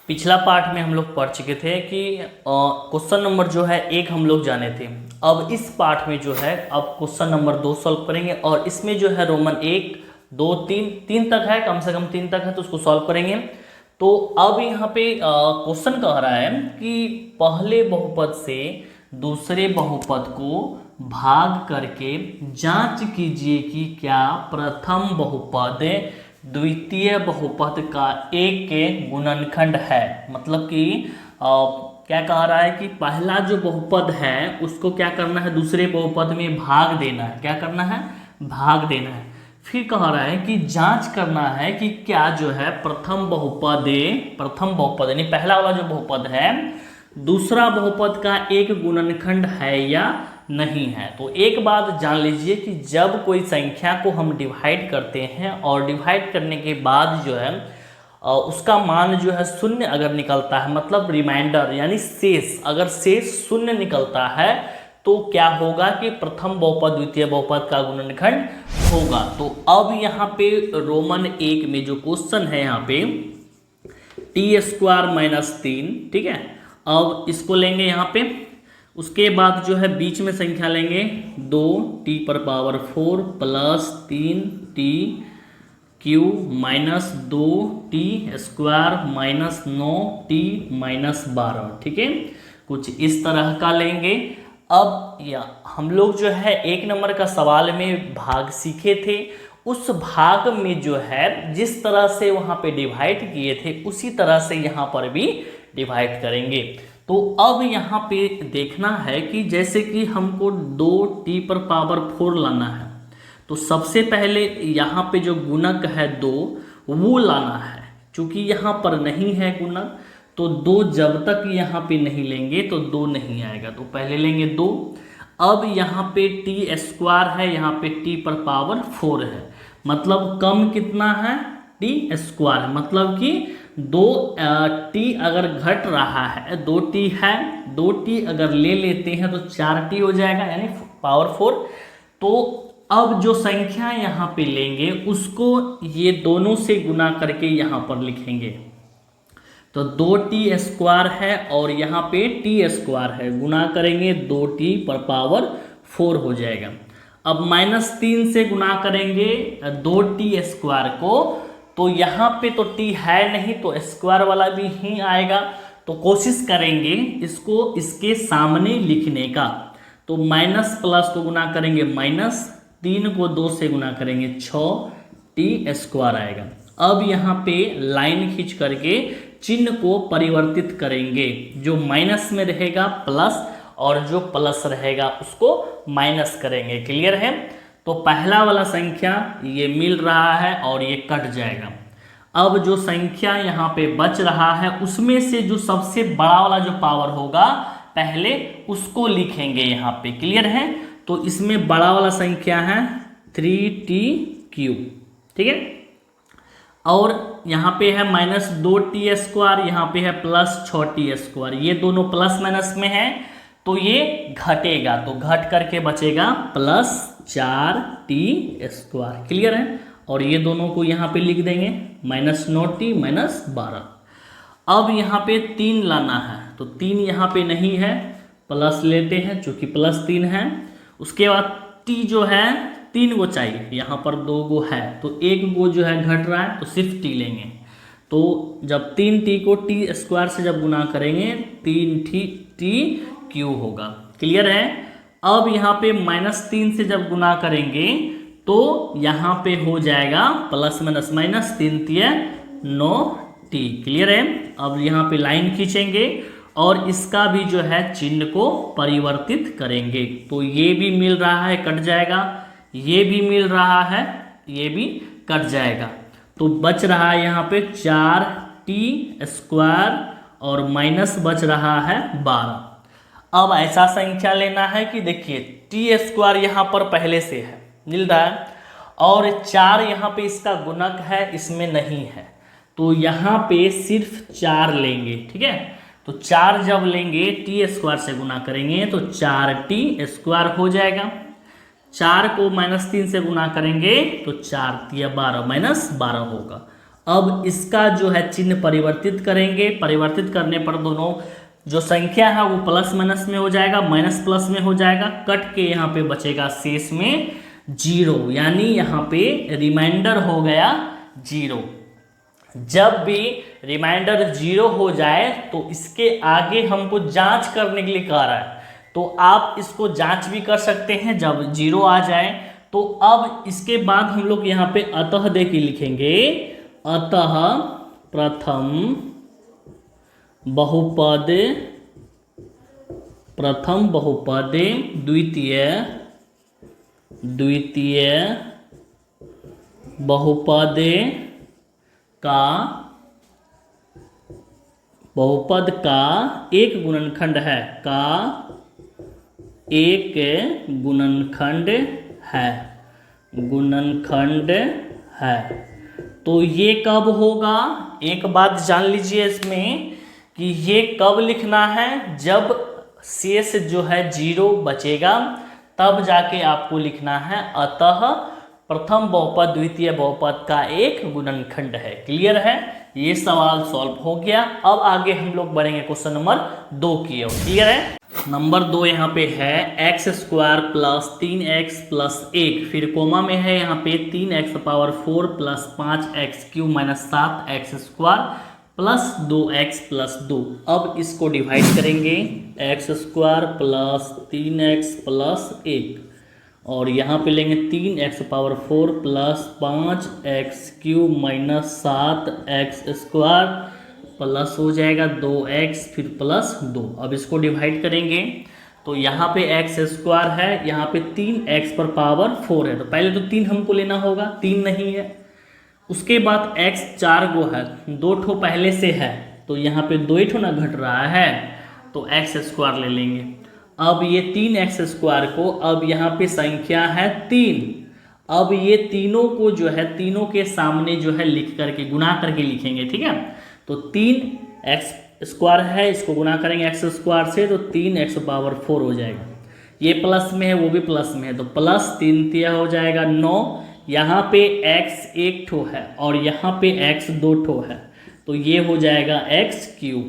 पिछला पार्ट में हम लोग पढ़ चुके थे कि क्वेश्चन नंबर जो है 1 हम लोग जाने थे। अब इस पार्ट में जो है अब क्वेश्चन नंबर 2 सॉल्व करेंगे और इसमें जो है रोमन 1 2 3 तक है, कम से कम 3 तक है, तो उसको सॉल्व करेंगे। तो अब यहाँ पे क्वेश्चन कह रहा है कि पहले बहुपद से दूसरे बहुपद को भाग करके जांच कीजिए कि क्या प्रथम बहुपद द्वितीय बहुपद का एक के गुणनखंड है। मतलब कि क्या कह रहा है कि पहला जो बहुपद है उसको क्या करना है, दूसरे बहुपद में भाग देना है। क्या करना है? भाग देना है। फिर कह रहा है कि जांच करना है कि क्या जो है प्रथम बहुपद यानी पहला वाला जो बहुपद है दूसरा बहुपद का एक गुणनखंड है या नहीं है। तो एक बात जान लीजिए कि जब कोई संख्या को हम डिवाइड करते हैं और डिवाइड करने के बाद जो है उसका मान जो है शून्य अगर निकलता है, मतलब रिमाइंडर यानी शेष, अगर शेष शून्य निकलता है तो क्या होगा कि प्रथम बहुपद द्वितीय बहुपद का गुणनखंड होगा। तो अब यहाँ पे रोमन 1 में जो क्वेश्चन है यहाँ पे t² - 3, ठीक है। अब इसको लेंगे यहाँ पे, उसके बाद जो है बीच में संख्या लेंगे 2t⁴ plus 3t³ minus 2t² minus 9t - 12, ठीक है। कुछ इस तरह का लेंगे। अब हम लोग जो है 1 नंबर का सवाल में भाग सीखे थे, उस भाग में जो है जिस तरह से वहाँ पे डिवाइड किए थे उसी तरह से यहाँ पर भी डिवाइड करेंगे। तो अब यहाँ पे देखना है कि जैसे कि हमको 2t⁴ लाना है, तो सबसे पहले यहाँ पे जो गुणक है 2 वो लाना है। चूँकि यहाँ पर नहीं है गुणक तो 2 जब तक यहाँ पे नहीं लेंगे तो 2 नहीं आएगा, तो पहले लेंगे 2। अब यहाँ पे t² है, यहाँ पे t⁴ है, मतलब कम कितना है t², मतलब कि 2t अगर घट रहा है 2t है, 2t अगर ले लेते हैं तो 4t हो जाएगा यानी पावर 4। तो अब जो संख्या यहाँ पे लेंगे उसको ये दोनों से गुना करके यहाँ पर लिखेंगे। तो 2t² है और यहाँ पे t² है, गुना करेंगे 2t⁴ हो जाएगा। अब -3 से गुना करेंगे 2t² को, तो यहाँ पे तो t है नहीं तो स्क्वायर वाला भी ही आएगा। तो कोशिश करेंगे इसको इसके सामने लिखने का। तो माइनस प्लस को गुना करेंगे -3 को 2 से गुना करेंगे 6t² आएगा। अब यहाँ पे लाइन खींच करके चिन्ह को परिवर्तित करेंगे, जो माइनस में रहेगा प्लस और जो प्लस रहेगा उसको माइनस करेंगे। क्लियर है? तो पहला वाला संख्या ये मिल रहा है और ये कट जाएगा। अब जो संख्या यहाँ पे बच रहा है उसमें से जो सबसे बड़ा वाला जो पावर होगा पहले उसको लिखेंगे यहाँ पे। क्लियर है? तो इसमें बड़ा वाला संख्या है 3t³, ठीक है। और यहाँ पे है -2t², यहाँ पे है +6t², ये दोनों प्लस माइनस में है तो ये घटेगा, तो घट करके बचेगा +4t²। क्लियर है? और ये दोनों को यहाँ पे लिख देंगे -9t - 12। अब यहाँ पे 3 लाना है, तो 3 यहाँ पे नहीं है, प्लस लेते हैं चूँकि +3 है। उसके बाद t जो है 3 गो चाहिए, यहाँ पर 2 गो है तो 1 गो जो है घट रहा है तो सिर्फ t लेंगे। तो जब 3t को t² से जब गुना करेंगे 3t³ होगा। क्लियर है? अब यहाँ पे -3 से जब गुना करेंगे तो यहाँ पे हो जाएगा प्लस माइनस -3×9t। क्लियर है? अब यहाँ पे लाइन खींचेंगे और इसका भी जो है चिन्ह को परिवर्तित करेंगे। तो ये भी मिल रहा है कट जाएगा, ये भी मिल रहा है ये भी कट जाएगा। तो बच रहा है यहाँ पे 4t² और माइनस बच रहा है 12। अब ऐसा संख्या लेना है कि देखिए t² यहाँ पर पहले से है, मिल रहा है, और 4 यहाँ पे इसका गुणक है, इसमें नहीं है, तो यहाँ पे सिर्फ 4 लेंगे। ठीक है? तो 4 जब लेंगे t² से गुना करेंगे तो 4t² हो जाएगा। 4 को -3 से गुना करेंगे तो 4×3 = 12 -12 होगा। अब इसका जो है चिन्ह परिवर्तित करेंगे, परिवर्तित करने पर दोनों जो संख्या है वो प्लस माइनस में हो जाएगा, माइनस प्लस में हो जाएगा, कट के यहाँ पे बचेगा शेष में 0, यानी यहाँ पे रिमाइंडर हो गया 0। जब भी रिमाइंडर 0 हो जाए तो इसके आगे हमको जांच करने के लिए कह रहा है, तो आप इसको जांच भी कर सकते हैं जब 0 आ जाए। तो अब इसके बाद हम लोग यहाँ पे अतः दे के लिखेंगे, अतः प्रथम बहुपद द्वितीय बहुपद का एक गुणनखंड है, गुणनखंड है। तो ये कब होगा, एक बात जान लीजिए इसमें कि ये कब लिखना है, जब शेष जो है 0 बचेगा तब जाके आपको लिखना है अतः प्रथम बहुपद द्वितीय बहुपद का एक गुणनखंड है। क्लियर है, ये सवाल सॉल्व हो गया। अब आगे हम लोग बढ़ेंगे क्वेश्चन नंबर 2 की ओर। क्लियर है, नंबर 2 यहाँ पे है x² प्लस 3x प्लस 1, फिर कोमा में है यहाँ पे 3x⁴ plus 5x³ minus 7x² plus 2x plus 2। अब इसको डिवाइड करेंगे, x² प्लस 3x प्लस 1, और यहाँ पे लेंगे 3x⁴ plus 5x³ minus 7x² plus हो जाएगा 2x फिर प्लस 2। अब इसको डिवाइड करेंगे तो यहाँ पे x² है, यहाँ पे 3x⁴ है, तो पहले तो 3 हमको लेना होगा, 3 नहीं है। उसके बाद x 4 गो है, 2 ठो पहले से है, तो यहाँ पे 2 ठो ना घट रहा है, तो x² ले लेंगे। अब ये 3x² को, अब यहाँ पे संख्या है 3, अब ये तीनों को जो है तीनों के सामने जो है लिख करके गुणा करके लिखेंगे। ठीक है, तो 3x² है, इसको गुणा करेंगे x² से तो 3x⁴ हो जाएगा। ये प्लस में है, वो भी प्लस में है, तो प्लस 3 तिया हो जाएगा 9। यहाँ पे x 1 ठो है और यहाँ पे x 2 ठो है, तो ये हो जाएगा x³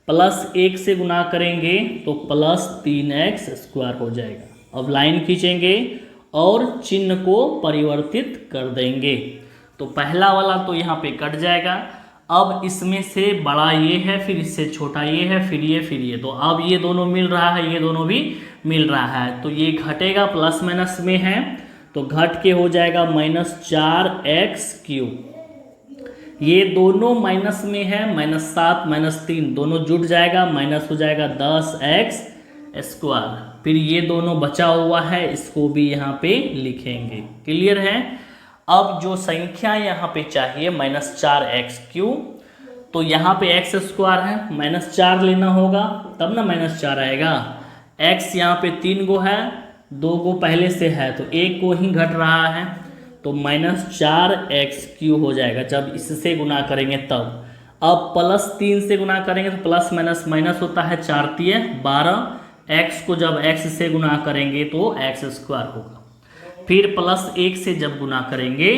प्लस 1 से गुणा करेंगे तो प्लस 3x² हो जाएगा। अब लाइन खींचेंगे और चिन्ह को परिवर्तित कर देंगे, तो पहला वाला तो यहाँ पे कट जाएगा। अब इसमें से बड़ा ये है, फिर इससे छोटा ये है, फिर ये, तो अब ये दोनों मिल रहा है, ये दोनों भी मिल रहा है, तो ये घटेगा, प्लस माइनस में है तो घट के हो जाएगा -4x³। ये दोनों माइनस में है, -7 -3 दोनों जुट जाएगा, माइनस हो जाएगा 10x²। फिर ये दोनों बचा हुआ है, इसको भी यहाँ पे लिखेंगे। क्लियर है, अब जो संख्या यहाँ पे चाहिए -4x³, तो यहाँ पे x² है, -4 लेना होगा तब ना -4 आएगा। x यहाँ पे 3 गो है, 2 गो पहले से है, तो 1 को ही घट रहा है, तो -4x³ हो जाएगा जब इससे गुणा करेंगे तब। अब प्लस 3 से गुणा करेंगे तो प्लस माइनस माइनस होता है, 4 तिये 12, x को जब x से गुणा करेंगे तो x² होगा। फिर प्लस 1 से जब गुणा करेंगे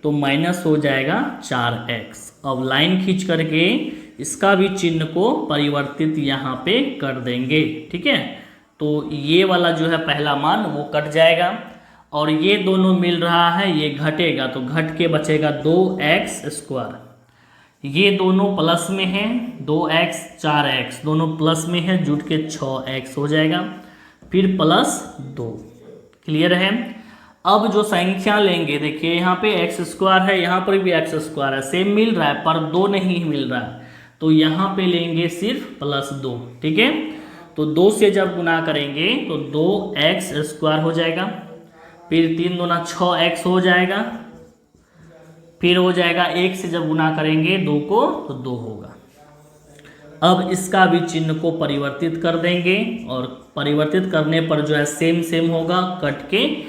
तो माइनस हो जाएगा 4x। अब लाइन खींच करके इसका भी चिन्ह को परिवर्तित यहाँ पे कर देंगे। ठीक है, तो ये वाला जो है पहला मान वो कट जाएगा और ये दोनों मिल रहा है, ये घटेगा तो घट के बचेगा 2x²। ये दोनों प्लस में हैं, 2x 4x दोनों प्लस में है, जुट के 6x हो जाएगा, फिर प्लस 2। क्लियर है, अब जो संख्या लेंगे, देखिए यहाँ पे x² है, यहाँ पर भी x² है, सेम मिल रहा है पर 2 नहीं मिल रहा है, तो यहाँ पे लेंगे सिर्फ +2। ठीक है, तो 2 से जब गुणा करेंगे तो 2x² हो जाएगा, फिर 3 दूना 6x हो जाएगा, फिर हो जाएगा 1 से जब गुणा करेंगे 2 को तो 2 होगा। अब इसका भी चिन्ह को परिवर्तित कर देंगे और परिवर्तित करने पर जो है सेम सेम होगा, कट के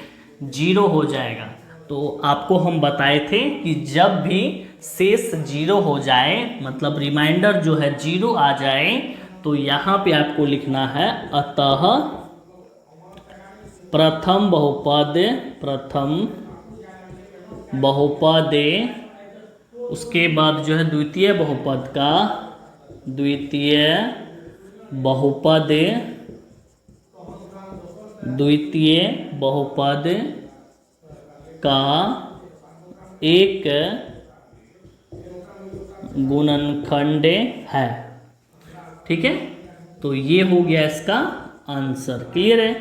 0 हो जाएगा। तो आपको हम बताए थे कि जब भी शेष 0 हो जाए, मतलब रिमाइंडर जो है 0 आ जाए, तो यहाँ पे आपको लिखना है अतः प्रथम बहुपद उसके बाद जो है द्वितीय बहुपद का द्वितीय बहुपद का एक गुणनखंड है। ठीक है, तो ये हो गया इसका आंसर। क्लियर है?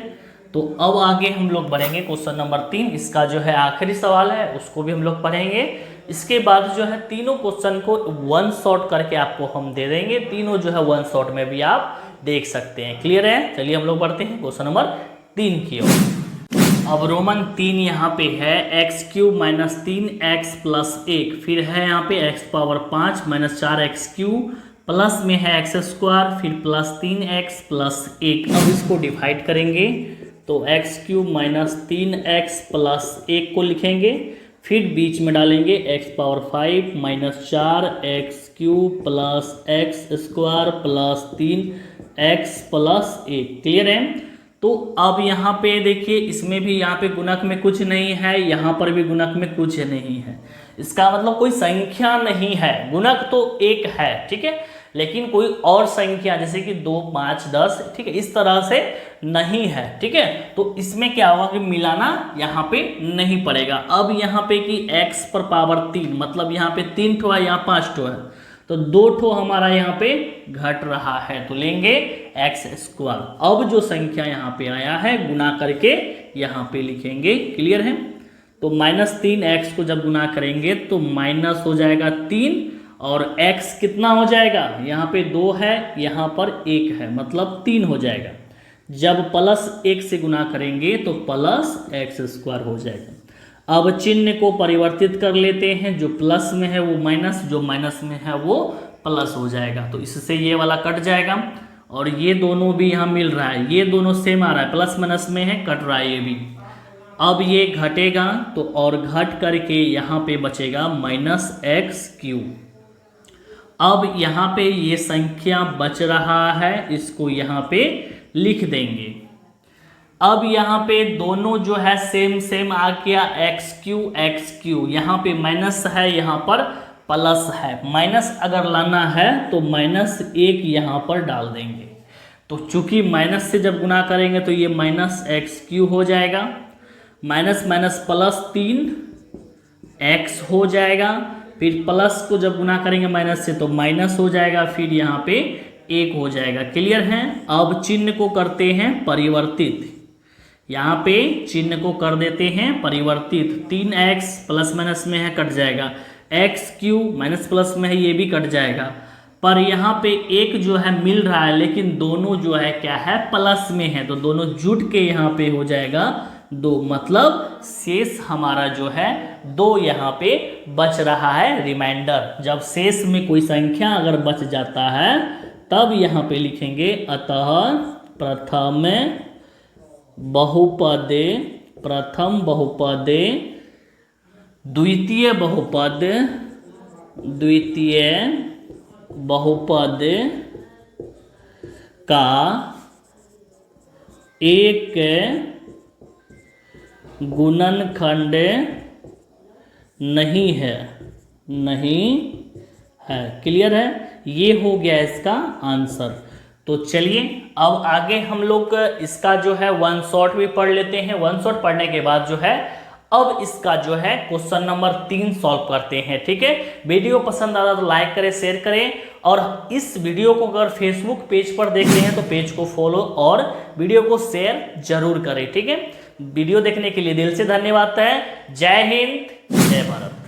तो अब आगे हम लोग बढ़ेंगे क्वेश्चन नंबर 3। इसका जो है आखिरी सवाल है, उसको भी हम लोग पढ़ेंगे। इसके बाद जो है तीनों क्वेश्चन को वन शॉट करके आपको हम दे देंगे। तीनों जो है वन शॉट में भी आप देख सकते हैं। क्लियर है? चलिए हम लोग बढ़ते हैं क्वेश्चन नंबर 3 की ओर। अब रोमन 3 यहाँ पे है x³ माइनस 3x प्लस 1, फिर है यहाँ पे x⁵ माइनस 4x³ प्लस में है x², फिर प्लस 3x प्लस 1। अब इसको डिवाइड करेंगे तो x³ माइनस 3x प्लस 1 को लिखेंगे, फिर बीच में डालेंगे x⁵ minus 4x³ plus x² plus 3x plus 1। Clear है? तो अब यहाँ पे देखिए, इसमें भी यहाँ पे गुणक में कुछ नहीं है, यहाँ पर भी गुणक में कुछ नहीं है। इसका मतलब कोई संख्या नहीं है। गुणक तो एक है, ठीक है, लेकिन कोई और संख्या जैसे कि 2, 5, 10, ठीक है, इस तरह से नहीं है। ठीक है, तो इसमें क्या होगा कि मिलाना यहाँ पे नहीं पड़ेगा। अब यहाँ पे कि x पर पावर 3, मतलब यहाँ पे 3 ठो है, यहाँ 5 ठो है, तो 2 ठो हमारा यहाँ पे घट रहा है, तो लेंगे x²। अब जो संख्या यहाँ पे आया है गुना करके यहाँ पे लिखेंगे। क्लियर है? तो माइनस 3x को जब गुना करेंगे तो माइनस हो जाएगा 3, और x कितना हो जाएगा, यहाँ पे 2 है, यहाँ पर 1 है, मतलब 3 हो जाएगा। जब प्लस 1 से गुना करेंगे तो प्लस x² हो जाएगा। अब चिन्ह को परिवर्तित कर लेते हैं, जो प्लस में है वो माइनस, जो माइनस में है वो प्लस हो जाएगा। तो इससे ये वाला कट जाएगा, और ये दोनों भी यहाँ मिल रहा है, ये दोनों सेम आ रहा है, प्लस माइनस में है, कट रहा है ये भी। अब ये घटेगा तो और घट करके यहाँ पे बचेगा माइनस x³। अब यहाँ पे ये संख्या बच रहा है, इसको यहाँ पे लिख देंगे। अब यहाँ पे दोनों जो है सेम सेम आ गया, x³ यहाँ पे माइनस है, यहाँ पर प्लस है। माइनस अगर लाना है तो -1 यहाँ पर डाल देंगे। तो चूंकि माइनस से जब गुना करेंगे तो ये माइनस x³ हो जाएगा, माइनस माइनस प्लस 3x हो जाएगा, फिर प्लस को जब गुना करेंगे माइनस से तो माइनस हो जाएगा, फिर यहाँ पे 1 हो जाएगा। क्लियर है? अब चिन्ह को करते हैं परिवर्तित, यहाँ पे चिन्ह को कर देते हैं परिवर्तित। 3x प्लस माइनस में है, कट जाएगा, x³ माइनस प्लस में है, ये भी कट जाएगा। पर यहाँ पे 1 जो है मिल रहा है, लेकिन दोनों जो है क्या है, प्लस में है, तो दोनों जुट के यहाँ पे हो जाएगा 2, मतलब शेष हमारा जो है 2 यहाँ पे बच रहा है रिमाइंडर। जब शेष में कोई संख्या अगर बच जाता है तब यहाँ पे लिखेंगे अतः प्रथम बहुपद द्वितीय बहुपद का एक गुणनखंड नहीं है। क्लियर है? ये हो गया इसका आंसर। तो चलिए अब आगे हम लोग इसका जो है वन शॉट भी पढ़ लेते हैं। वन शॉट पढ़ने के बाद जो है अब इसका जो है क्वेश्चन नंबर 3 सॉल्व करते हैं। ठीक है, वीडियो पसंद आता तो लाइक करें, शेयर करें, और इस वीडियो को अगर फेसबुक पेज पर देख रहे हैं तो पेज को फॉलो और वीडियो को शेयर जरूर करें। ठीक है, वीडियो देखने के लिए दिल से धन्यवाद है। जय हिंद, जय भारत।